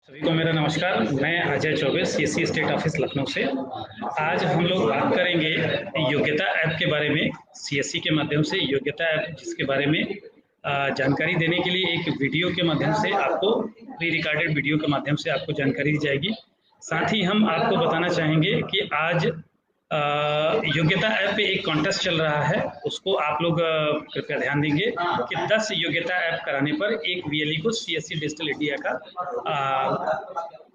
सभी को मेरा नमस्कार। मैं Ajay Choubey, CSC state office Lucknow से। आज हम लोग बात करेंगे योग्यता ऐप के बारे में। सीएससी के माध्यम से योग्यता ऐप, जिसके बारे में जानकारी देने के लिए एक वीडियो के माध्यम से आपको, प्री रिकॉर्डेड वीडियो के माध्यम से आपको जानकारी दी जाएगी। साथ ही हम आपको बताना चाहेंगे कि आज योग्यता ऐप पे एक कॉन्टेस्ट चल रहा है, उसको आप लोग कृपया ध्यान देंगे कि 10 योग्यता ऐप कराने पर एक वीएलई को सीएससी डिजिटल इंडिया का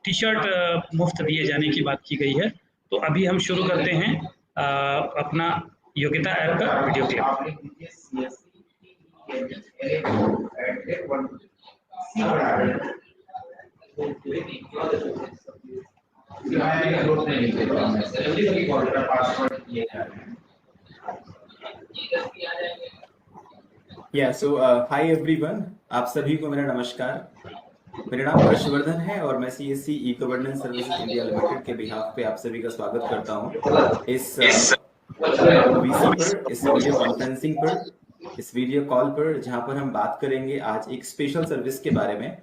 टी शर्ट मुफ्त दिए जाने की बात की गई है। तो अभी हम शुरू करते हैं अपना योग्यता ऐप का वीडियो क्लिप। हाय एवरीवन, आप सभी को मेरा नमस्कार। मेरा नाम हर्षवर्धन है और मैं CSC e governance services India limited के बिहाफ पे आप सभी का स्वागत करता हूं इस वीसी पर, इस वीडियो कॉन्फ्रेंसिंग पर, इस वीडियो कॉल पर, जहां पर हम बात करेंगे आज एक स्पेशल सर्विस के बारे में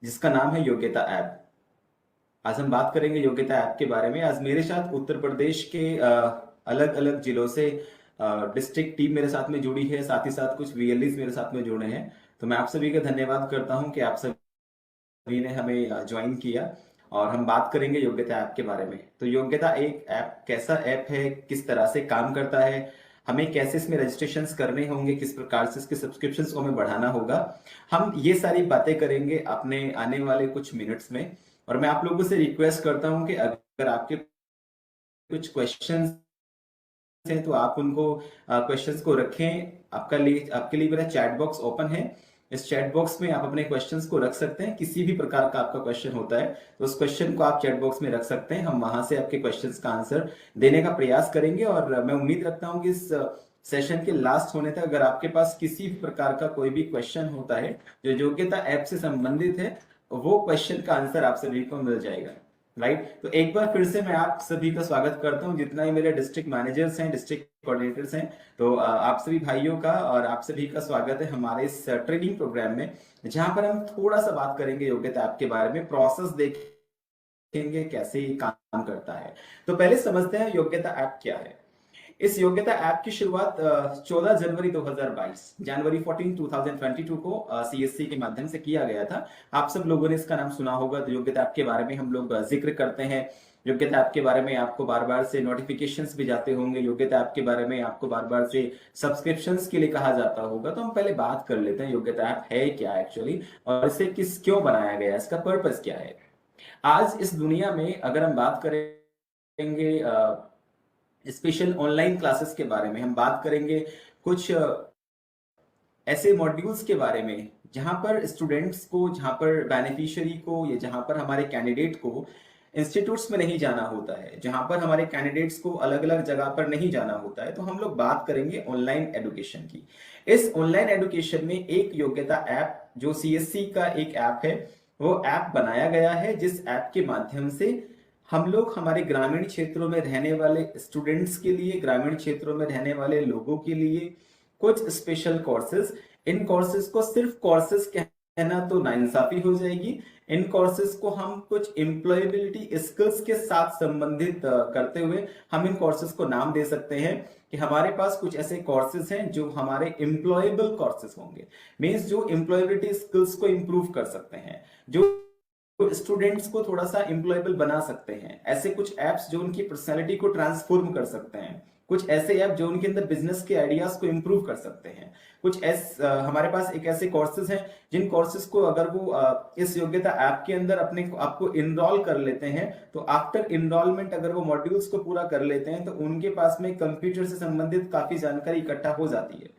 जिसका नाम है योग्यता ऐप। आज हम बात करेंगे योग्यता ऐप के बारे में। आज मेरे साथ उत्तर प्रदेश के अलग अलग जिलों से डिस्ट्रिक्ट टीम मेरे साथ में जुड़ी है, साथ ही साथ कुछ वीएलईज मेरे साथ में जुड़े हैं। तो मैं आप सभी का धन्यवाद करता हूं कि आप सभी ने हमें ज्वाइन किया और हम बात करेंगे योग्यता ऐप के बारे में। तो योग्यता एक ऐप कैसा ऐप है, किस तरह से काम करता है, हमें कैसे इसमें रजिस्ट्रेशन करने होंगे, किस प्रकार से इसके सब्सक्रिप्शन को हमें बढ़ाना होगा, हम ये सारी बातें करेंगे अपने आने वाले कुछ मिनट्स में। और मैं आप लोगों से रिक्वेस्ट करता हूं कि अगर आपके कुछ क्वेश्चंस हैं तो आप उनको क्वेश्चंस को रखें। आपके लिए मेरा चैट बॉक्स ओपन है। इस चैट बॉक्स में आप अपने क्वेश्चंस को रख सकते हैं। किसी भी प्रकार का आपका क्वेश्चन होता है तो उस क्वेश्चन को आप चैट बॉक्स में रख सकते हैं। हम वहां से आपके क्वेश्चंस का आंसर देने का प्रयास करेंगे। और मैं उम्मीद रखता हूं कि इस सेशन के लास्ट होने तक अगर आपके पास किसी भी प्रकार का कोई भी क्वेश्चन होता है जो योग्यता ऐप से संबंधित है, वो क्वेश्चन का आंसर आप सभी को मिल जाएगा। राइट, तो एक बार फिर से मैं आप सभी का स्वागत करता हूं, जितना ही मेरे डिस्ट्रिक्ट मैनेजर्स हैं, डिस्ट्रिक्ट कोऑर्डिनेटर्स हैं। तो आप सभी भाइयों का और आप सभी का स्वागत है हमारे इस ट्रेनिंग प्रोग्राम में, जहां पर हम थोड़ा सा बात करेंगे योग्यता ऐप के बारे में, प्रोसेस देखेंगे कैसे ये काम करता है। तो पहले समझते हैं योग्यता ऐप क्या है। इस योग्यता ऐप की शुरुआत 14 जनवरी 2022, जनवरी 14, 2022 को सीएससी के माध्यम से किया गया था। आप सब लोगों ने इसका नाम सुना होगा। तो योग्यता ऐप के बारे में हम लोग जिक्र करते हैं। योग्यता ऐप के बारे में आपको बार बार से नोटिफिकेशंस भी जाते होंगे। योग्यता ऐप के बारे में आपको बार बार से सब्सक्रिप्शंस के लिए कहा जाता होगा। तो हम पहले बात कर लेते हैं योग्यता ऐप है क्या एक्चुअली, और इसे क्यों बनाया गया है, इसका पर्पस क्या है। आज इस दुनिया में अगर हम बात करेंगे स्पेशल ऑनलाइन क्लासेस के बारे में, हम बात करेंगे कुछ ऐसे मॉड्यूल्स के बारे में जहां पर स्टूडेंट्स को, जहां पर बेनिफिशियरी को, या जहां पर हमारे कैंडिडेट को इंस्टीट्यूट्स में नहीं जाना होता है, जहां पर हमारे कैंडिडेट्स को अलग अलग जगह पर नहीं जाना होता है, तो हम लोग बात करेंगे ऑनलाइन एजुकेशन की। इस ऑनलाइन एजुकेशन में एक योग्यता ऐप, जो सीएससी का एक ऐप है, वो ऐप बनाया गया है, जिस ऐप के माध्यम से हम लोग हमारे ग्रामीण क्षेत्रों में रहने वाले स्टूडेंट्स के लिए, ग्रामीण क्षेत्रों में रहने वाले लोगों के लिए कुछ स्पेशल कोर्सेज, इन कोर्सेज को सिर्फ कोर्सेज कहना तो नाइंसाफी हो जाएगी। इन कोर्सेज को हम कुछ एम्प्लॉयबिलिटी स्किल्स के साथ संबंधित करते हुए हम इन कोर्सेज को नाम दे सकते हैं कि हमारे पास कुछ ऐसे कोर्सेज हैं जो हमारे एम्प्लॉयबल कोर्सेज होंगे। मींस जो एम्प्लॉयबिलिटी स्किल्स को इंप्रूव कर सकते हैं, जो स्टूडेंट्स को थोड़ा सा एम्प्लॉयबल बना सकते हैं। ऐसे कुछ एप्स जो उनकी पर्सनालिटी को ट्रांसफॉर्म कर सकते हैं, कुछ ऐसे ऐप जो उनके अंदर बिजनेस के आइडियाज को इंप्रूव कर सकते हैं। कुछ हमारे पास एक ऐसे कोर्सेज हैं जिन कोर्सेज को अगर वो इस योग्यता ऐप के अंदर अपने आपको इनरोल कर लेते हैं, तो आफ्टर इनरोलमेंट अगर वो मॉड्यूल्स को पूरा कर लेते हैं, तो उनके पास में कंप्यूटर से संबंधित काफी जानकारी इकट्ठा हो जाती है।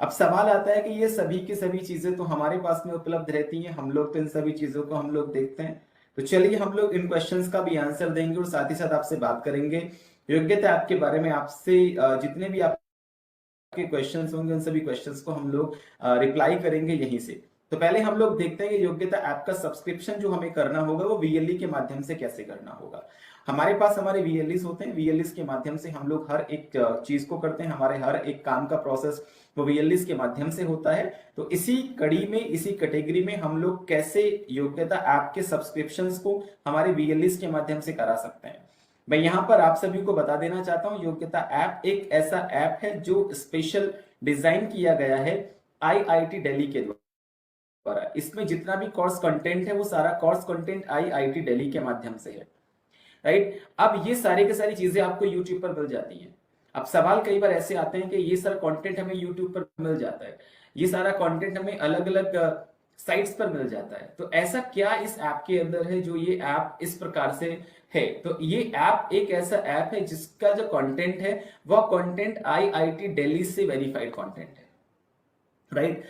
अब सवाल आता है कि ये सभी की सभी चीजें तो हमारे पास में उपलब्ध रहती हैं, हम लोग तो इन सभी चीजों को हम लोग देखते हैं। तो चलिए हम लोग इन क्वेश्चंस का भी आंसर देंगे और साथ ही साथ आपसे बात करेंगे योग्यता ऐप के बारे में। आपसे जितने भी आपके क्वेश्चंस होंगे, उन सभी क्वेश्चंस को हम लोग रिप्लाई करेंगे यहीं से। तो पहले हम लोग देखते हैं कि योग्यता ऐप का सब्सक्रिप्शन जो हमें करना होगा वो VLE के माध्यम से कैसे करना होगा। हमारे पास हमारे VLEs होते हैं, VLEs के माध्यम से हम लोग हर एक चीज को करते हैं, हमारे हर एक काम का प्रोसेस वो VLEs के माध्यम से होता है। तो इसी कड़ी में, इसी कैटेगरी में हम लोग कैसे योग्यता ऐप के सब्सक्रिप्शंस को हमारे VLEs के माध्यम से करा सकते हैं। मैं यहाँ पर आप सभी को बता देना चाहता हूँ, योग्यता ऐप एक ऐसा ऐप है जो स्पेशल डिजाइन किया गया है IIT दिल्ली के द्वारा। इसमें जितना भी कोर्स कंटेंट है वो सारा कोर्स कंटेंट IIT दिल्ली के माध्यम से है, राइट। अब ये सारी की सारी चीजें आपको यूट्यूब पर मिल जाती हैं। अब सवाल कई बार ऐसे आते हैं कि ये सारा कंटेंट हमें यूट्यूब पर मिल जाता है, ये सारा कंटेंट हमें अलग अलग साइट्स पर मिल जाता है, तो ऐसा क्या इस ऐप के अंदर है जो ये ऐप इस प्रकार से है। तो ये ऐप एक ऐसा ऐप है जिसका जो कंटेंट है वह कंटेंट IIT दिल्ली से वेरीफाइड कंटेंट है, राइट।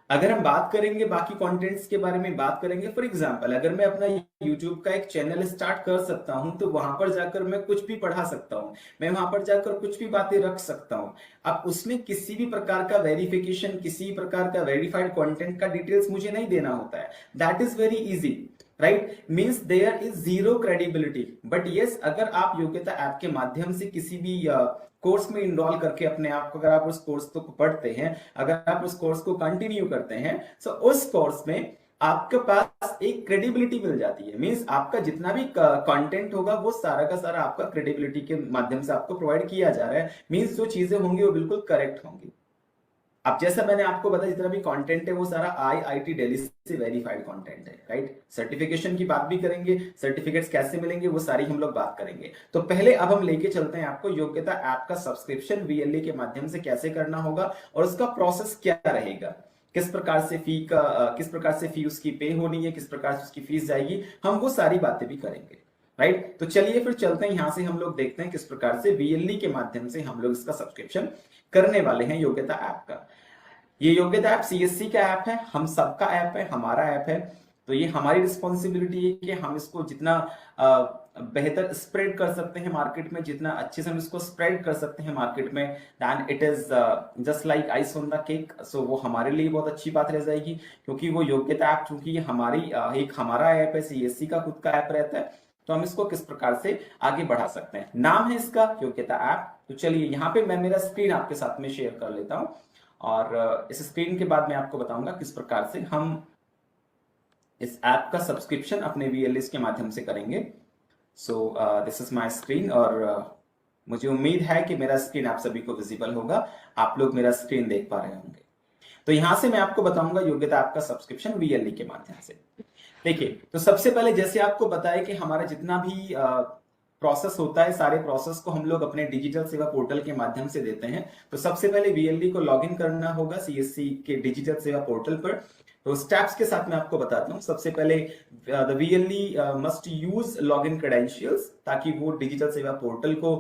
अगर हम बात करेंगे बाकी कंटेंट्स के बारे में बात करेंगे, फॉर एग्जांपल अगर मैं अपना YouTube का एक चैनल स्टार्ट कर सकता हूं तो वहां पर जाकर मैं कुछ भी पढ़ा सकता हूं, मैं वहां पर जाकर कुछ भी बातें रख सकता हूं। अब उसमें किसी भी प्रकार का वेरिफिकेशन, किसी प्रकार का वेरीफाइड कंटेंट का डिटेल्स मुझे नहीं देना होता है। That is very easy, right. Means there is zero credibility. But yes, अगर आप योग्यता ऐप के माध्यम से किसी भी कोर्स में इनरोल करके अपने आप को, अगर आप उस कोर्स को पढ़ते हैं, अगर आप उस कोर्स को कंटिन्यू करते हैं, तो उस कोर्स में आपके पास एक क्रेडिबिलिटी मिल जाती है। मींस आपका जितना भी कंटेंट होगा वो सारा का सारा आपका क्रेडिबिलिटी के माध्यम से आपको प्रोवाइड किया जा रहा है। मींस जो चीजें होंगी वो बिल्कुल करेक्ट होंगी। अब जैसा मैंने आपको बताया, जितना भी कंटेंट है वो सारा IIT दिल्ली से वेरीफाइड कंटेंट है, राइट। सर्टिफिकेशन की बात भी करेंगे, सर्टिफिकेट्स कैसे मिलेंगे वो सारी हम लोग बात करेंगे। तो पहले अब हम लेके चलते हैं आपको योग्यता ऐप का सब्सक्रिप्शन VLE के माध्यम से कैसे करना होगा और उसका प्रोसेस क्या रहेगा, किस प्रकार से फी उसकी पे होनी है, किस प्रकार से उसकी फीस जाएगी, हम वो सारी बातें भी करेंगे, राइट। तो चलिए फिर चलते हैं, यहां से हम लोग देखते हैं किस प्रकार से VLE के माध्यम से हम लोग इसका सब्सक्रिप्शन करने वाले हैं योग्यता ऐप का। ये योग्यता ऐप CSC का ऐप है, हम सबका ऐप है, हमारा ऐप है। तो ये हमारी रिस्पॉन्सिबिलिटी है कि हम इसको जितना बेहतर स्प्रेड कर सकते हैं मार्केट में, जितना अच्छे से हम इसको स्प्रेड कर सकते हैं मार्केट में, then it is just like ice on the cake. So वो हमारे लिए बहुत अच्छी बात रह जाएगी, क्योंकि वो योग्यता ऐप, चूंकि ये एक हमारा ऐप है, CSC का खुद का ऐप रहता है, तो हम इसको किस प्रकार से आगे बढ़ा सकते हैं। नाम है इसका योग्यता ऐप। तो चलिए यहाँ पे मैं मेरा स्क्रीन आपके साथ में शेयर कर लेता हूँ और इस स्क्रीन के बाद मैं आपको बताऊंगा किस प्रकार से हम इस ऐप का सब्सक्रिप्शन अपने VLEs के माध्यम से करेंगे। सो दिस इज माय स्क्रीन और मुझे उम्मीद है कि मेरा स्क्रीन आप सभी को विजिबल होगा, आप लोग मेरा स्क्रीन देख पा रहे होंगे। तो यहां से मैं आपको बताऊंगा योग्यता ऐप का सब्सक्रिप्शन VLE के माध्यम से। देखिए, तो सबसे पहले जैसे आपको बताया कि हमारा जितना भी प्रोसेस होता है, सारे प्रोसेस को हम लोग अपने डिजिटल सेवा पोर्टल के माध्यम से देते हैं। तो सबसे पहले VLE को लॉगिन करना होगा CSC के डिजिटल सेवा पोर्टल पर। तो स्टेप्स के साथ मैं आपको बताता हूं। सबसे पहले the VLE must use login credentials, ताकि वो डिजिटल सेवा पोर्टल को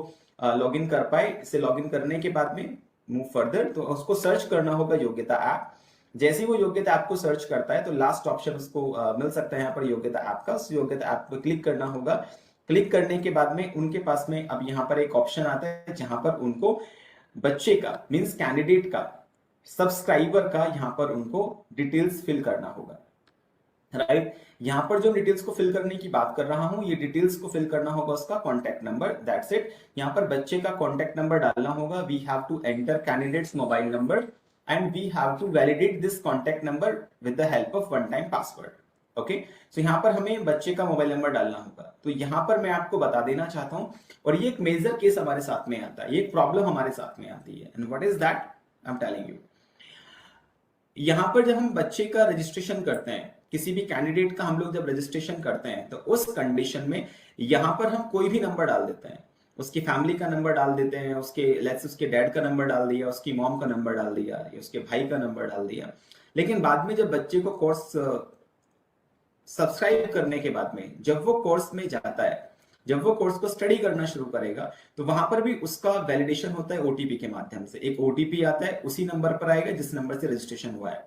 लॉगिन कर पाए। इसे लॉगिन करने के बाद में मूव फर्दर, तो उसको सर्च करना होगा योग्यता ऐप। जैसे ही वो योग्यता ऐप को सर्च करता है तो लास्ट ऑप्शन उसको मिल सकता है यहाँ पर योग्यता ऐप का। उस योग्यता ऐप पर क्लिक करना होगा। क्लिक करने के बाद में उनके पास में अब यहाँ पर एक ऑप्शन आता है जहां पर उनको बच्चे का, मींस कैंडिडेट का, सब्सक्राइबर का यहाँ पर उनको डिटेल्स फिल करना होगा, राइट। यहाँ पर जो डिटेल्स को फिल करने की बात कर रहा हूं, ये डिटेल्स को फिल करना होगा उसका कॉन्टैक्ट नंबर, दैट्स इट। यहाँ पर बच्चे का कॉन्टैक्ट नंबर डालना होगा। We have to enter candidate's mobile number and we have to validate this contact number with the help of one time password. Okay, so यहाँ पर हमें बच्चे का मोबाइल नंबर डालना होगा। तो यहाँ पर मैं आपको बता देना चाहता हूँ, और ये एक मेजर केस हमारे साथ में आता है, ये एक प्रॉब्लम हमारे साथ में आती है। And what is that, I am telling you. यहाँ पर जब हम बच्चे का रजिस्ट्रेशन करते हैं, किसी भी कैंडिडेट का हम लोग जब रजिस्ट्रेशन करते हैं, तो उस कंडीशन में यहाँ पर हम कोई भी नंबर डाल देते हैं। उसकी फैमिली का नंबर डाल देते हैं, उसके डैड का नंबर डाल दिया, उसकी मॉम का नंबर डाल दिया, या उसके भाई का नंबर डाल दिया। लेकिन बाद में जब बच्चे को कोर्स सब्सक्राइब करने के बाद में, जब वो कोर्स में जाता है, जब वो कोर्स को स्टडी करना शुरू करेगा, तो वहां पर भी उसका वैलिडेशन होता है OTP के माध्यम से। एक OTP आता है, उसी नंबर पर आएगा जिस नंबर से रजिस्ट्रेशन हुआ है।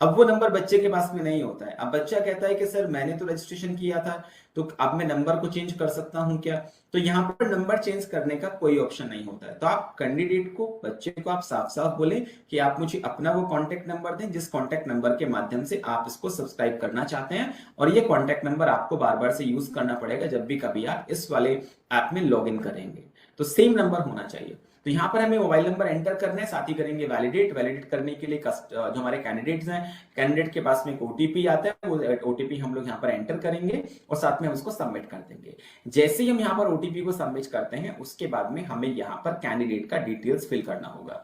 अब वो नंबर बच्चे के पास में नहीं होता है। अब बच्चा कहता है कि सर मैंने तो रजिस्ट्रेशन किया था, तो अब मैं नंबर को चेंज कर सकता हूं क्या? तो यहाँ पर नंबर चेंज करने का कोई ऑप्शन नहीं होता है। तो आप कैंडिडेट को, बच्चे को आप साफ साफ बोले कि आप मुझे अपना वो कॉन्टेक्ट नंबर दें जिस कॉन्टेक्ट नंबर के माध्यम से आप इसको सब्सक्राइब करना चाहते हैं, और ये कॉन्टेक्ट नंबर आपको बार बार से यूज करना पड़ेगा जब भी कभी आप इस वाले ऐप में लॉग इन करेंगे। तो सेम नंबर होना चाहिए। तो यहाँ पर हमें मोबाइल नंबर एंटर करना है, साथ ही करेंगे वैलिडेट करने के लिए जो हमारे कैंडिडेट्स हैं, कैंडिडेट के पास में एक ओटीपी आता है, वो ओटीपी हम लोग यहाँ पर एंटर करेंगे और साथ में हम उसको सबमिट कर देंगे। जैसे ही हम यहाँ पर ओटीपी को सबमिट करते हैं, उसके बाद में हमें यहाँ पर कैंडिडेट का डिटेल्स फिल करना होगा।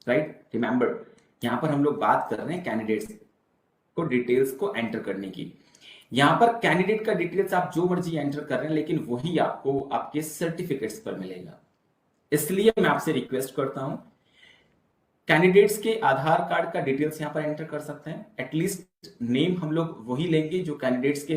राइट, रिमेंबर यहाँ पर हम लोग बात कर रहे हैं कैंडिडेट्स को डिटेल्स को एंटर करने की। यहाँ पर कैंडिडेट का डिटेल्स आप जो मर्जी एंटर कर रहे हैं, लेकिन वही आपको आपके सर्टिफिकेट्स पर मिलेगा। इसलिए मैं आपसे रिक्वेस्ट करता हूं, कैंडिडेट्स के आधार कार्ड का डिटेल्स यहां पर एंटर कर सकते हैं। एटलीस्ट नेम हम लोग वही लेंगे जो कैंडिडेट्स के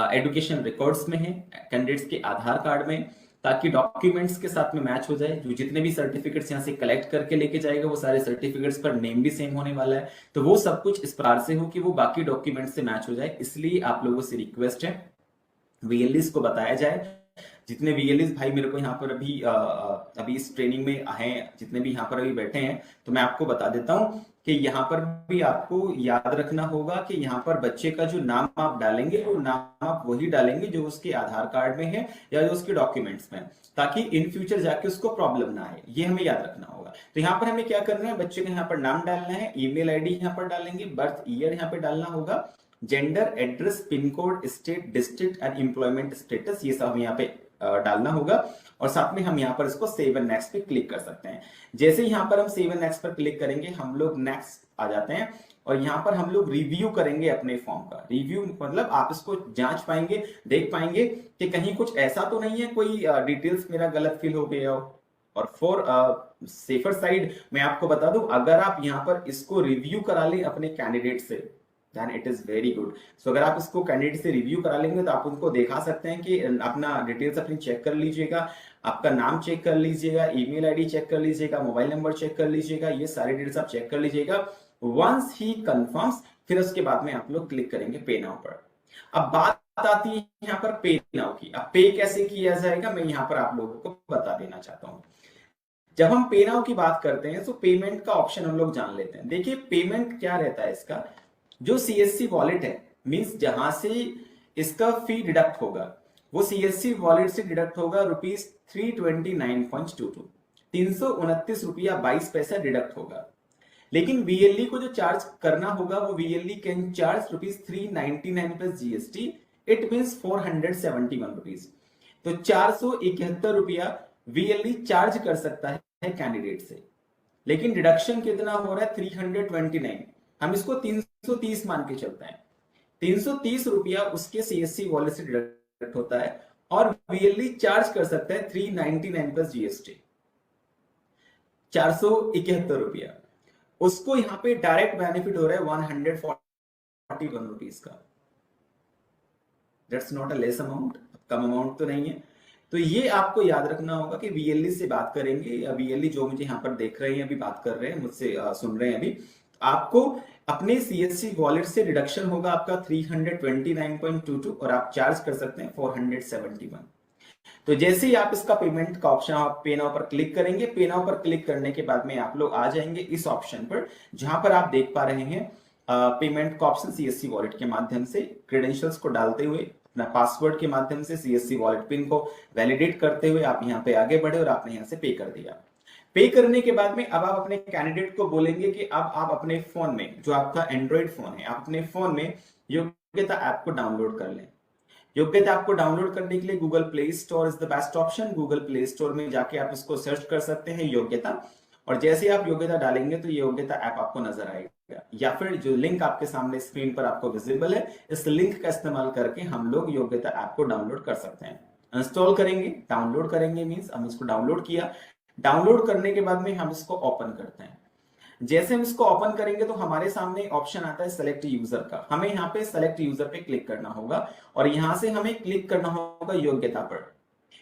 एजुकेशन रिकॉर्ड्स में है, कैंडिडेट्स के आधार कार्ड में, ताकि डॉक्यूमेंट्स के साथ में मैच हो जाए। जो जितने भी सर्टिफिकेट्स यहां से कलेक्ट करके लेके जाएगा, वो सारे सर्टिफिकेट्स पर नेम भी सेम होने वाला है। तो वो सब कुछ इस प्रकार से हो कि वो बाकी डॉक्यूमेंट से मैच हो जाए। इसलिए आप लोगों से रिक्वेस्ट है, वीएलईस को बताया जाए। जितने वीएलईस भाई मेरे को यहाँ पर अभी इस ट्रेनिंग में हैं, जितने भी यहाँ पर अभी बैठे हैं, तो मैं आपको बता देता हूँ कि यहाँ पर भी आपको याद रखना होगा कि यहाँ पर बच्चे का जो नाम आप डालेंगे, वो नाम आप वही डालेंगे जो उसके आधार कार्ड में है या जो उसके डॉक्यूमेंट्स में, ताकि इन फ्यूचर जाके उसको प्रॉब्लम ना आए। ये हमें याद रखना होगा। तो यहाँ पर हमें क्या करना है, बच्चे का यहाँ पर नाम डालना है, ईमेल आईडी यहाँ पर डालेंगे, बर्थ ईयर यहाँ पे डालना होगा, gender, address, pin code, state, district and employment status, ये सब यहाँ पे डालना होगा। और साथ में हम यहाँ पर इसको सेव एंड नेक्स्ट पे क्लिक कर सकते हैं। जैसे यहाँ पर हम सेव एंड नेक्स्ट पर क्लिक करेंगे, हम लोग नेक्स्ट आ जाते हैं और यहाँ पर हम लोग रिव्यू करेंगे अपने फॉर्म का। रिव्यू मतलब आप इसको जांच पाएंगे, देख पाएंगे कि कहीं कुछ ऐसा तो नहीं है, कोई डिटेल्स मेरा गलत फिल हो गया हो। और फॉर सेफर साइड मैं आपको बता दूं, अगर आप यहाँ पर इसको रिव्यू करा लें अपने कैंडिडेट से, then it is very good. So अगर आप इसको कैंडिडेट से रिव्यू करा लेंगे तो आप उनको दिखा सकते हैं कि अपना डिटेल्स अपनी चेक कर लीजिएगा, आपका नाम चेक कर लीजिएगा, ईमेल आईडी चेक कर लीजिएगा, मोबाइल नंबर चेक कर लीजिएगा, ये सारे डिटेल्स आप चेक कर लीजिएगा। वंस ही कंफर्म्स, फिर उसके बाद में आप लोग क्लिक करेंगे पे नाउ पर। अब बात आती है यहाँ पर पे नाउ की। अब पे कैसे किया जाएगा, मैं यहाँ पर आप लोगों को बता देना चाहता हूँ। जब हम पे नाउ की बात करते हैं तो पेमेंट का ऑप्शन हम लोग जान लेते हैं। देखिए पेमेंट क्या रहता है इसका, जो सीएससी वॉलेट है, मींस जहां से इसका फी डिडक्ट होगा, वो सीएससी वॉलेट से डिडक्ट होगा ₹329.22, 329 रुपया 22 पैसा डिडक्ट होगा। लेकिन वीएलई को जो चार्ज करना होगा, वो VLE can charge ₹399 plus GST, it means 471 rupees. तो 471 रुपया वीएलई चार्ज कर सकता है कैंडिडेट से, लेकिन डिडक्शन कितना हो रहा है 329। हम इसको 330 मान के चलते हैं। 330 रुपया उसके सीएससी वॉलेट से डिडक्ट होता है और वीएलई चार्ज कर सकता है 399 प्लस जीएसटी, 471 रुपया। उसको यहाँ पे डायरेक्ट बेनिफिट हो रहा है 141 रुपीज का। That's not a less amount, come amount तो नहीं है। तो ये आपको याद रखना होगा कि वीएलई से बात करेंगे, या वीएलई जो मुझे यहाँ पर देख रहे हैं, अभी बात कर रहे हैं मुझसे, सुन रहे हैं अभी, आपको अपने सीएससी वॉलेट से डिडक्शन होगा आपका 329.22 और आप चार्ज कर सकते हैं 471। तो जैसे ही आप इसका पेमेंट का ऑप्शन आप पे नाउ पर क्लिक करेंगे, पे नाउ पर क्लिक करने के बाद में आप लोग आ जाएंगे इस ऑप्शन पर, जहां पर आप देख पा रहे हैं पेमेंट का ऑप्शन सीएससी वॉलेट के माध्यम से क्रेडेंशियल्स को डालते हुए, अपना पासवर्ड के माध्यम से सीएससी वॉलेट पिन को वैलिडेट करते हुए आप यहाँ पे आगे बढ़े और आपने यहाँ से पे कर दिया। पे करने के बाद में अब आप अपने कैंडिडेट को बोलेंगे कि अब आप अपने फोन में, जो आपका एंड्रॉइड फोन है, आप अपने फोन में योग्यता ऐप को डाउनलोड कर लें। योग्यता ऐप को डाउनलोड करने के लिए Google play store is the best option. Google play store में जाके आप इसको सर्च कर सकते हैं योग्यता, और जैसे आप योग्यता डालेंगे तो ये योग्यता ऐप आपको नजर आएगा, या फिर जो लिंक आपके सामने स्क्रीन पर आपको विजिबल है, इस लिंक का इस्तेमाल करके हम लोग योग्यता ऐप को डाउनलोड कर सकते हैं। इंस्टॉल करेंगे, डाउनलोड करेंगे मींस हम इसको डाउनलोड किया। डाउनलोड करने के बाद में हम इसको ओपन करते हैं। जैसे हम इसको ओपन करेंगे तो हमारे सामने ऑप्शन आता है सेलेक्ट यूजर का। हमें यहाँ पे सेलेक्ट यूजर पे क्लिक करना होगा और यहाँ से हमें क्लिक करना होगा योग्यता पर।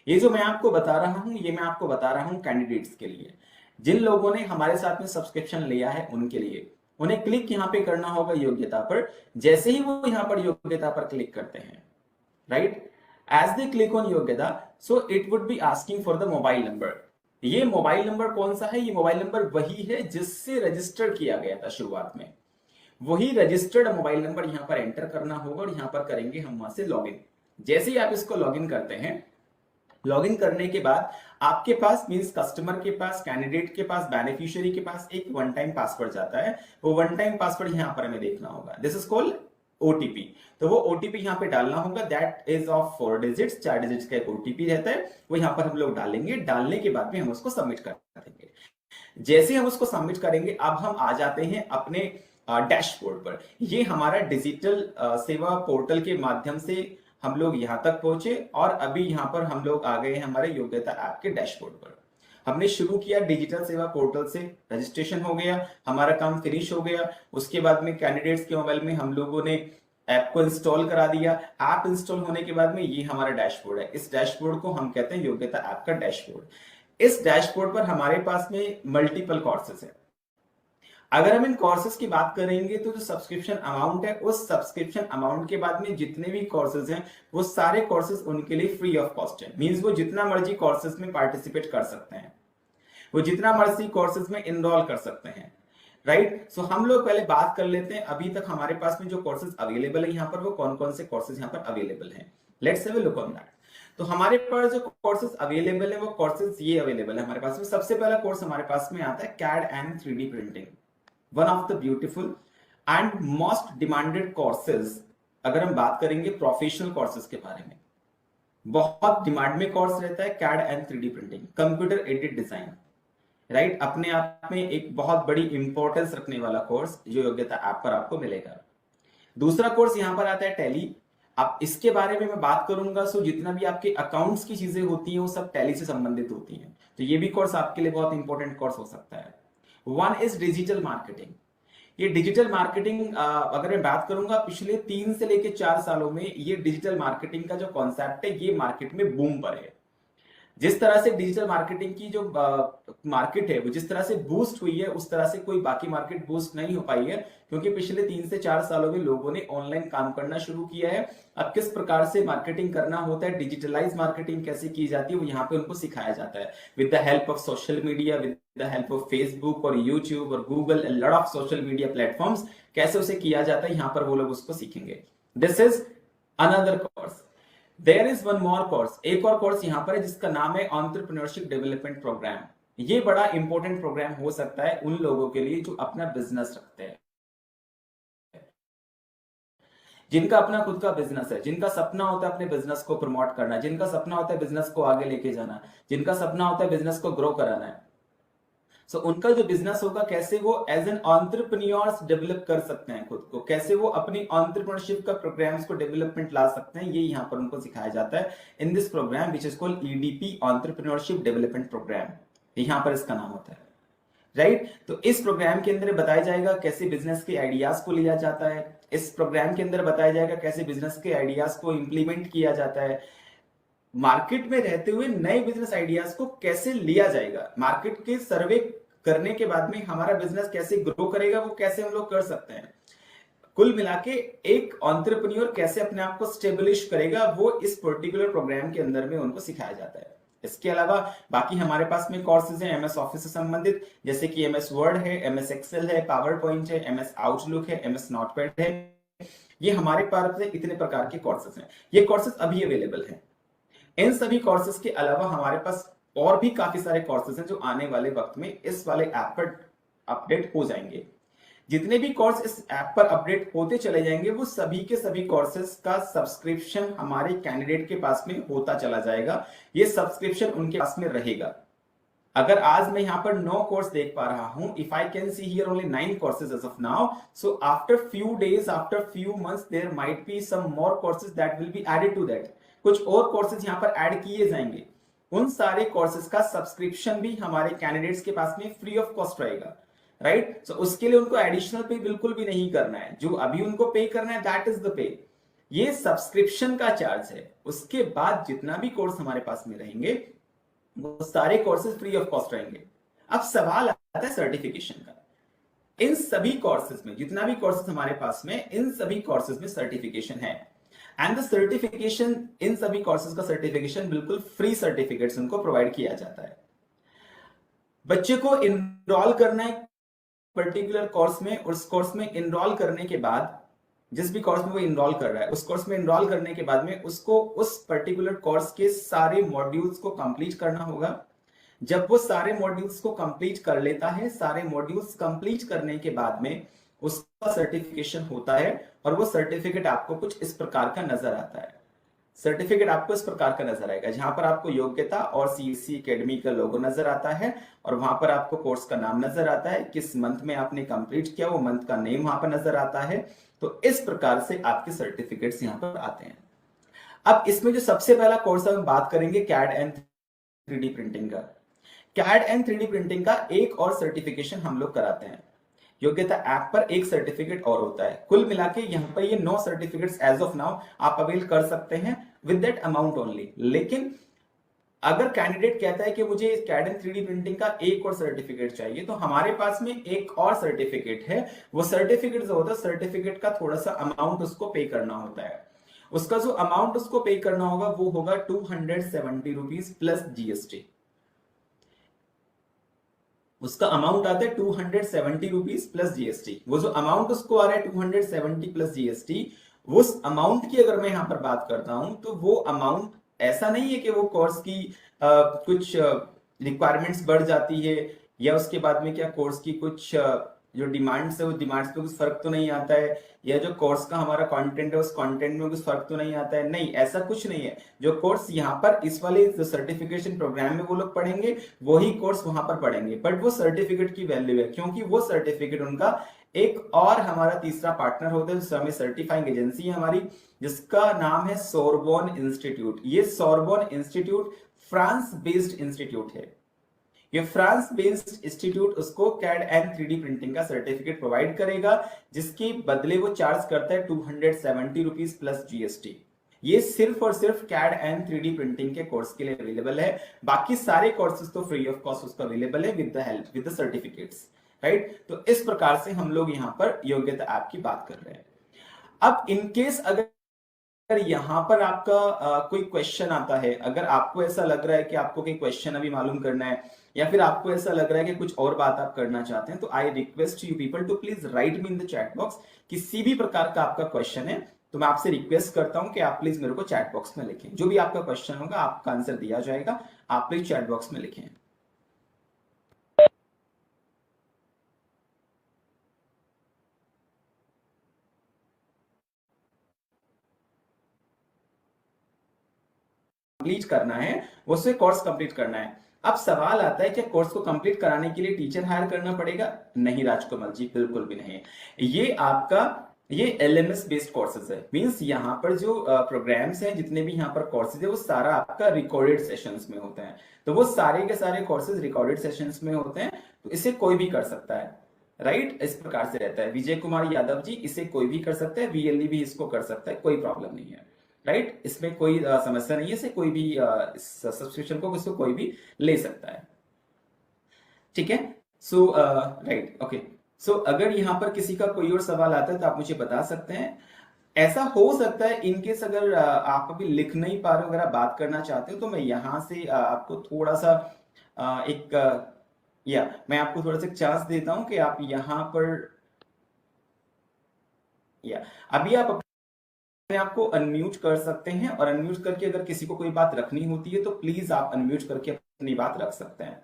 ये जो मैं आपको बता रहा हूँ, ये मैं आपको बता रहा हूँ कैंडिडेट्स के लिए, जिन लोगों ने हमारे साथ में सब्सक्रिप्शन लिया है उनके लिए। उन्हें क्लिक यहाँ पे करना होगा योग्यता पर। जैसे ही वो यहाँ पर योग्यता पर क्लिक करते हैं, right, as they click on योग्यता, so it would be asking for the mobile number. ये मोबाइल नंबर कौन सा है? ये मोबाइल नंबर वही है जिससे रजिस्टर किया गया था शुरुआत में। वही रजिस्टर्ड मोबाइल नंबर यहां पर एंटर करना होगा और यहां पर करेंगे हम वहां से लॉगिन। जैसे ही आप इसको लॉगिन करते हैं, लॉगिन करने के बाद आपके पास मींस कस्टमर के पास, कैंडिडेट के पास, बेनिफिशियरी के पास एक वन टाइम पासवर्ड जाता है। वो वन टाइम पासवर्ड यहां पर हमें देखना होगा। This is called OTP. तो वो ओटीपी यहां पे डालना होगा। That is of 4 digits, 4 digits का एक ओटीपी रहता है। वो यहां पर हम लोग डालेंगे। डालने के बाद में हम उसको सबमिट कर देंगे। जैसे हम उसको सबमिट करेंगे, अब हम आ जाते हैं अपने डैशबोर्ड पर। ये हमारा डिजिटल सेवा पोर्टल के माध्यम से हम लोग यहां तक पहुंचे और अभी यहां पर हम लोग आ गए हैं हमारे योग्यता ऐप के डैशबोर्ड पर। हमने शुरू किया डिजिटल सेवा पोर्टल से, रजिस्ट्रेशन हो गया, हमारा काम फिनिश हो गया। उसके बाद में कैंडिडेट्स के मोबाइल में हम लोगों ने ऐप को इंस्टॉल करा दिया। ऐप इंस्टॉल होने के बाद में ये हमारा डैशबोर्ड है। इस डैशबोर्ड को हम कहते हैं योग्यता ऐप का डैशबोर्ड। इस डैशबोर्ड पर हमारे पास में मल्टीपल कोर्सेज है। अगर हम इन कोर्सेज की बात करेंगे तो जो सब्सक्रिप्शन अमाउंट है, उस सब्सक्रिप्शन अमाउंट के बाद में जितने भी कोर्सेज हैं वो सारे कोर्सेज उनके लिए फ्री ऑफ कॉस्ट है। मींस वो जितना मर्जी कोर्सेज में पार्टिसिपेट कर सकते हैं, वो जितना मर्जी कोर्सेज में इनरोल कर सकते हैं, राइट। सो हम लोग पहले बात कर लेते हैं अभी तक हमारे पास में जो कोर्सेज अवेलेबल है यहाँ पर, वो कौन कौन से कोर्सेज यहाँ पर अवेलेबल हैं। Let's have a look on that. तो हमारे पास जो कोर्सेज अवेलेबल है वो कोर्सेज ये अवेलेबल है हमारे पास में। सबसे पहला कोर्स हमारे पास में आता है CAD and 3D printing, one of the beautiful and most demanded courses. अगर हम बात करेंगे प्रोफेशनल कोर्सेज के बारे में, बहुत डिमांड में कोर्स रहता है CAD and 3D printing, computer aided design, right. अपने आप में एक बहुत बड़ी इंपॉर्टेंस रखने वाला कोर्स जो योग्यता ऐप पर आपको मिलेगा। दूसरा कोर्स यहां पर आता है टैली। अब इसके बारे में मैं बात करूंगा। सो जितना भी आपके अकाउंट्स की चीजें होती हैं वो सब टैली से संबंधित होती हैं, तो ये भी कोर्स आपके लिए बहुत इंपॉर्टेंट कोर्स हो सकता है। One is digital marketing. ये डिजिटल मार्केटिंग अगर मैं बात करूंगा पिछले 3 से लेकर 4 सालों में ये डिजिटल मार्केटिंग का जो कॉन्सेप्ट है ये मार्केट में बूम पर है। जिस तरह से डिजिटल मार्केटिंग की जो मार्केट है वो जिस तरह से बूस्ट हुई है, उस तरह से कोई बाकी मार्केट बूस्ट नहीं हो पाई है, क्योंकि पिछले 3 से 4 सालों में लोगों ने ऑनलाइन काम करना शुरू किया है। अब किस प्रकार से मार्केटिंग करना होता है, डिजिटलाइज मार्केटिंग कैसे की जाती है, वो यहाँ पे उनको सिखाया जाता है with the help of social media, with the help of Facebook और यूट्यूब और Google, lot of social media platforms. कैसे उसे किया जाता है यहाँ पर वो लोग उसको सीखेंगे। This is another course. There is one more course, एक और कोर्स यहां पर है जिसका नाम है एंटरप्रेन्योरशिप डेवलपमेंट प्रोग्राम। ये बड़ा इंपॉर्टेंट प्रोग्राम हो सकता है उन लोगों के लिए जो अपना बिजनेस रखते हैं, जिनका अपना खुद का बिजनेस है, जिनका सपना होता है अपने बिजनेस को प्रमोट करना, जिनका सपना होता है बिजनेस को आगे लेके जाना, जिनका सपना होता है बिजनेस को ग्रो कराना है। सो उनका जो बिजनेस होगा, कैसे वो एज एन एंटरप्रेन्योर्स डेवलप कर सकते हैं खुद को, कैसे वो अपनी एंटरप्रेन्योरशिप का प्रोग्राम्स को डेवलपमेंट ला सकते हैं, ये यहाँ पर उनको सिखाया जाता है in this programme which is called EDP, entrepreneurship development programme, यहाँ पर इसका नाम होता है, राइट। तो इस प्रोग्राम के अंदर बताया जाएगा कैसे बिजनेस के आइडियाज को लिया जाता है। इस प्रोग्राम के अंदर बताया जाएगा कैसे बिजनेस के आइडियाज को इंप्लीमेंट किया जाता है। मार्केट में रहते हुए नए बिजनेस आइडियाज को कैसे लिया जाएगा, मार्केट के सर्वे करने के बाद में हमारा बिजनेस कैसे ग्रो करेगा, वो कैसे हम लोग कर सकते हैं। कुल मिला के एक एंटरप्रेन्योर कैसे अपने आप को स्टेब्लिश करेगा, वो इस पर्टिकुलर प्रोग्राम के अंदर में उनको सिखाया जाता है। इसके अलावा बाकी हमारे पास में कोर्सेज हैं MS ऑफिस से संबंधित, जैसे कि MS वर्ड है, MS एक्सेल है, पावर पॉइंट है, MS आउटलुक है, MS नोटपैड है। ये हमारे पास इतने प्रकार के कोर्सेज हैं। ये कोर्सेज अभी अवेलेबल हैं। इन सभी कोर्सेज के अलावा हमारे पास और भी काफी सारे कोर्सेज हैं जो आने वाले वक्त में इस वाले ऐप पर अपडेट हो जाएंगे। जितने भी कोर्स इस ऐप पर अपडेट होते चले जाएंगे, वो सभी के सभी कोर्सेज का सब्सक्रिप्शन हमारे कैंडिडेट के पास में होता चला जाएगा। ये सब्सक्रिप्शन उनके पास में रहेगा। अगर आज मैं यहाँ पर 9 कोर्स देख पा रहा हूं, if I can see here only 9 courses as of now, so after few days, after few months, there might be some more courses that will be added to that. कुछ और कोर्सेज यहाँ पर add किए जाएंगे। उन सारे courses का subscription भी हमारे कैंडिडेट्स के पास में फ्री ऑफ कॉस्ट रहेगा, राइट। सो उसके लिए उनको एडिशनल पे बिल्कुल भी नहीं करना है। जो अभी उनको पे करना है दैट इज द पे, ये सब्सक्रिप्शन का चार्ज है। उसके बाद जितना भी कोर्स हमारे पास में रहेंगे वो सारे कोर्सेज फ्री ऑफ कॉस्ट रहेंगे। अब सवाल आता है सर्टिफिकेशन का। इन सभी कोर्सेज में, जितना भी कोर्सेज हमारे पास में, इन सभी कोर्सेज में सर्टिफिकेशन है। एंड द सर्टिफिकेशन, इन सभी कोर्सेज का सर्टिफिकेशन बिल्कुल फ्री सर्टिफिकेट्स उनको प्रोवाइड किया जाता है। बच्चे को इनरोल करना है पर्टिकुलर कोर्स में, उस कोर्स में इनरोल करने के बाद, जिस भी कोर्स में वो इनरोल कर रहा है, उस कोर्स में इनरोल करने के बाद में उसको उस पर्टिकुलर कोर्स के सारे मॉड्यूल्स को कंप्लीट करना होगा। जब वो सारे मॉड्यूल्स को कंप्लीट कर लेता है, सारे मॉड्यूल्स कंप्लीट करने के बाद में उसका सर्टिफिकेशन होता है, और वो सर्टिफिकेट आपको कुछ इस प्रकार का नजर आता है। सर्टिफिकेट आपको इस प्रकार का नजर आएगा, जहां पर आपको योग्यता और सीएससी एकेडमी का लोगो नजर आता है, और वहां पर आपको कोर्स का नाम नजर आता है, किस मंथ में आपने कंप्लीट किया वो मंथ का नेम वहां पर नजर आता है। तो इस प्रकार से आपके सर्टिफिकेट्स यहां पर आते हैं। अब इसमें जो सबसे पहला कोर्स हम बात करेंगे कैड एंड 3D प्रिंटिंग का। कैड एंड 3D प्रिंटिंग का एक और सर्टिफिकेशन हम लोग कराते हैं। योग्यता ऐप पर एक सर्टिफिकेट और होता है। कुल मिला के यहाँ पर ये 9 सर्टिफिकेट्स एज ऑफ नाउ आप अवेल कर सकते हैं विद दैट अमाउंट ओनली। लेकिन अगर कैंडिडेट कहता है कि मुझे इस कैड एंड 3D प्रिंटिंग का एक और सर्टिफिकेट चाहिए, तो हमारे पास में एक और सर्टिफिकेट है। वो सर्टिफिकेट जो होता है, सर्टिफिकेट का थोड़ा सा अमाउंट उसको पे करना होता है। उसका जो अमाउंट उसको पे करना होगा वो होगा 270 रुपीज प्लस जीएसटी। उसका अमाउंट आता है 270 रुपीज प्लस जीएसटी। वो जो अमाउंट उसको आ रहा है 270 प्लस जीएसटी, उस अमाउंट की अगर मैं यहां पर बात करता हूं, तो वो अमाउंट ऐसा नहीं है कि वो कोर्स की कुछ रिक्वायरमेंट्स बढ़ जाती है, या उसके बाद में क्या कोर्स की कुछ जो डिमांड्स है, वो डिमांड्स पे कुछ फर्क तो नहीं आता है, या जो कोर्स का हमारा कंटेंट है उस कंटेंट में कुछ फर्क तो नहीं आता है। नहीं, ऐसा कुछ नहीं है। जो कोर्स यहाँ पर इस वाले जो सर्टिफिकेशन प्रोग्राम में वो लोग पढ़ेंगे, वही कोर्स वहां पर पढ़ेंगे, बट वो सर्टिफिकेट की वैल्यू है, क्योंकि वो सर्टिफिकेट उनका एक और हमारा तीसरा पार्टनर होता है, जो हमें सर्टिफाइंग एजेंसी है हमारी, जिसका नाम है सोरबोन इंस्टीट्यूट। ये Sorbonne institute France based institute है। ये फ्रांस बेस्ड इंस्टीट्यूट उसको कैड एंड 3D प्रिंटिंग का सर्टिफिकेट प्रोवाइड करेगा, जिसके बदले वो चार्ज करता है 270 रुपीज प्लस जीएसटी। ये सिर्फ और सिर्फ कैड एंड 3D प्रिंटिंग के कोर्स के लिए अवेलेबल है। बाकी सारे कोर्सेज तो फ्री ऑफ कॉस्ट उसका अवेलेबल है with the help, with the certificates, right. तो इस प्रकार से हम लोग यहाँ पर योग्यता ऐप की बात कर रहे हैं। अब इनकेस अगर यहां पर आपका कोई क्वेश्चन आता है, अगर आपको ऐसा लग रहा है कि आपको कोई क्वेश्चन अभी मालूम करना है, या फिर आपको ऐसा लग रहा है कि कुछ और बात आप करना चाहते हैं, तो I request you people to please write me in the chat box. किसी भी प्रकार का आपका क्वेश्चन है तो मैं आपसे रिक्वेस्ट करता हूं कि आप प्लीज मेरे को चैट बॉक्स में लिखें। जो भी आपका क्वेश्चन होगा आपका आंसर दिया जाएगा, आप प्लीज चैट बॉक्स में लिखें। कंप्लीट करना है, उससे कोर्स कंप्लीट करना है। अब सवाल आता है, क्या कोर्स को कंप्लीट कराने के लिए टीचर हायर करना पड़ेगा? नहीं राजकमल जी, बिल्कुल भी नहीं। ये आपका ये एलएमएस बेस्ड कोर्सेज है। मींस यहाँ पर जो प्रोग्राम्स हैं, जितने भी यहाँ पर कोर्सेज है, वो सारा आपका रिकॉर्डेड सेशंस में होते हैं। तो वो सारे के सारे कोर्सेज रिकॉर्डेड सेशंस में होते हैं, तो इसे कोई भी कर सकता है, राइट। इस प्रकार से रहता है। विजय कुमार यादव जी, इसे कोई भी कर सकता है, वीएलई भी इसको कर सकता है, कोई प्रॉब्लम नहीं है, राइट। इसमें कोई समस्या नहीं है। इसे कोई भी सब्सक्रिप्शन को इसको कोई भी ले सकता है, ठीक है। सो राइट, ओके। सो अगर यहाँ पर किसी का कोई और सवाल आता है तो आप मुझे बता सकते हैं। ऐसा हो सकता है इनकेस अगर आप अभी लिख नहीं पा रहे हो, अगर आप बात करना चाहते हो, तो मैं यहाँ से आपको थोड़ा सा मैं आपको थोड़ा सा चांस देता हूं कि आप यहाँ पर अभी आप अपने आप को अनम्यूट कर सकते हैं, और अनम्यूट करके अगर किसी को कोई बात रखनी होती है तो प्लीज आप अनम्यूट करके अपनी बात रख सकते हैं।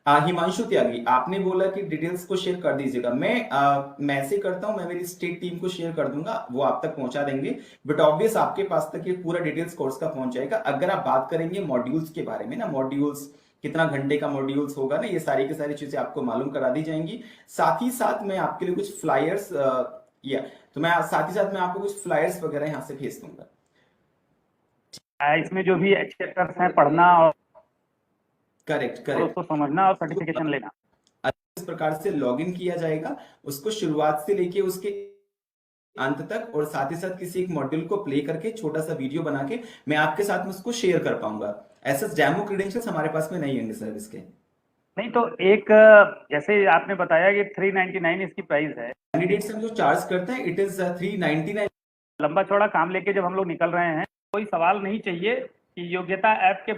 हिमांशु त्यागी, आपने बोला कि डिटेल्स को शेयर कर दीजिएगा। मैं ऐसे करता हूं, मैं मेरी स्टेट टीम को शेयर कर दूंगा, वो आप तक पहुंचा देंगे। बट ऑब्वियस आपके पास तक ये पूरा डिटेल्स कोर्स का पहुंच जाएगा। अगर आप बात करेंगे मॉड्यूल्स के बारे में ना, मॉड्यूल्स कितना घंटे का मॉड्यूल्स होगा ना, ये सारी की सारी चीजें आपको मालूम करा दी जाएंगी। साथ ही साथ मैं आपके लिए कुछ फ्लायर्स तो मैं साथ ही साथ मैं आपको कुछ फ्लायर्स वगैरह यहाँ से भेज दूंगा। इसमें जो भी चैप्टर्स हैं पढ़ना और करेक्ट उसको समझना और सर्टिफिकेशन लेना, इस प्रकार से लॉगिन किया जाएगा, उसको शुरुआत से लेके उसके अंत तक, और साथ ही साथ किसी एक मॉड्यूल को प्ले करके छोटा सा वीडियो बना के मैं आपके साथ में उसको शेयर कर पाऊंगा। ऐसा डेमो क्रेडेंशियल्स हमारे पास में नहीं होंगे सर्विस के। नहीं तो एक जैसे आपने बताया कि 399 इसकी प्राइस है, कैंडिडेट्स हम जो चार्ज करते हैं इट इज 399। लंबा चौड़ा काम लेके जब हम लोग निकल रहे हैं, कोई सवाल नहीं चाहिए कि योग्यता ऐप के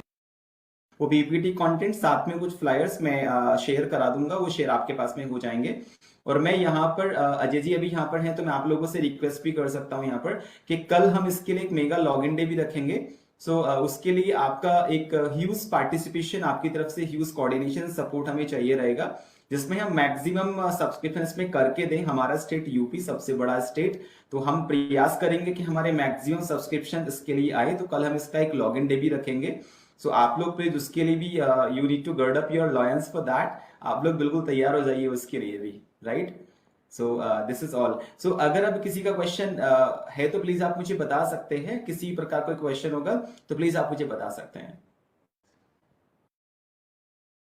वो पीपीटी कंटेंट साथ में कुछ फ्लायर्स मैं शेयर करा दूंगा, वो शेयर आपके पास में हो जाएंगे। और मैं यहाँ पर अजय जी अभी यहाँ पर हैं, तो मैं आप लोगों से रिक्वेस्ट भी कर सकता हूँ यहाँ पर कि कल हम इसके लिए एक मेगा लॉगिन डे भी रखेंगे। सो उसके लिए आपका एक ह्यूज पार्टिसिपेशन आपकी तरफ से, ह्यूज कोऑर्डिनेशन सपोर्ट हमें चाहिए रहेगा, जिसमें हम मैक्सिमम सब्सक्रिप्शन इसमें करके दें। हमारा स्टेट यूपी सबसे बड़ा स्टेट, तो हम प्रयास करेंगे कि हमारे मैक्सिमम सब्सक्रिप्शन इसके लिए आए। तो कल हम इसका एक लॉगिन डे भी रखेंगे। सो आप लोग प्लीज उसके लिए भी you need to gird up your loins for that. आप लोग बिल्कुल तैयार हो जाइए उसके लिए भी, right. So this is all. So अगर अब किसी का क्वेश्चन है तो प्लीज आप मुझे बता सकते हैं, किसी प्रकार कोई क्वेश्चन होगा तो प्लीज आप मुझे बता सकते हैं।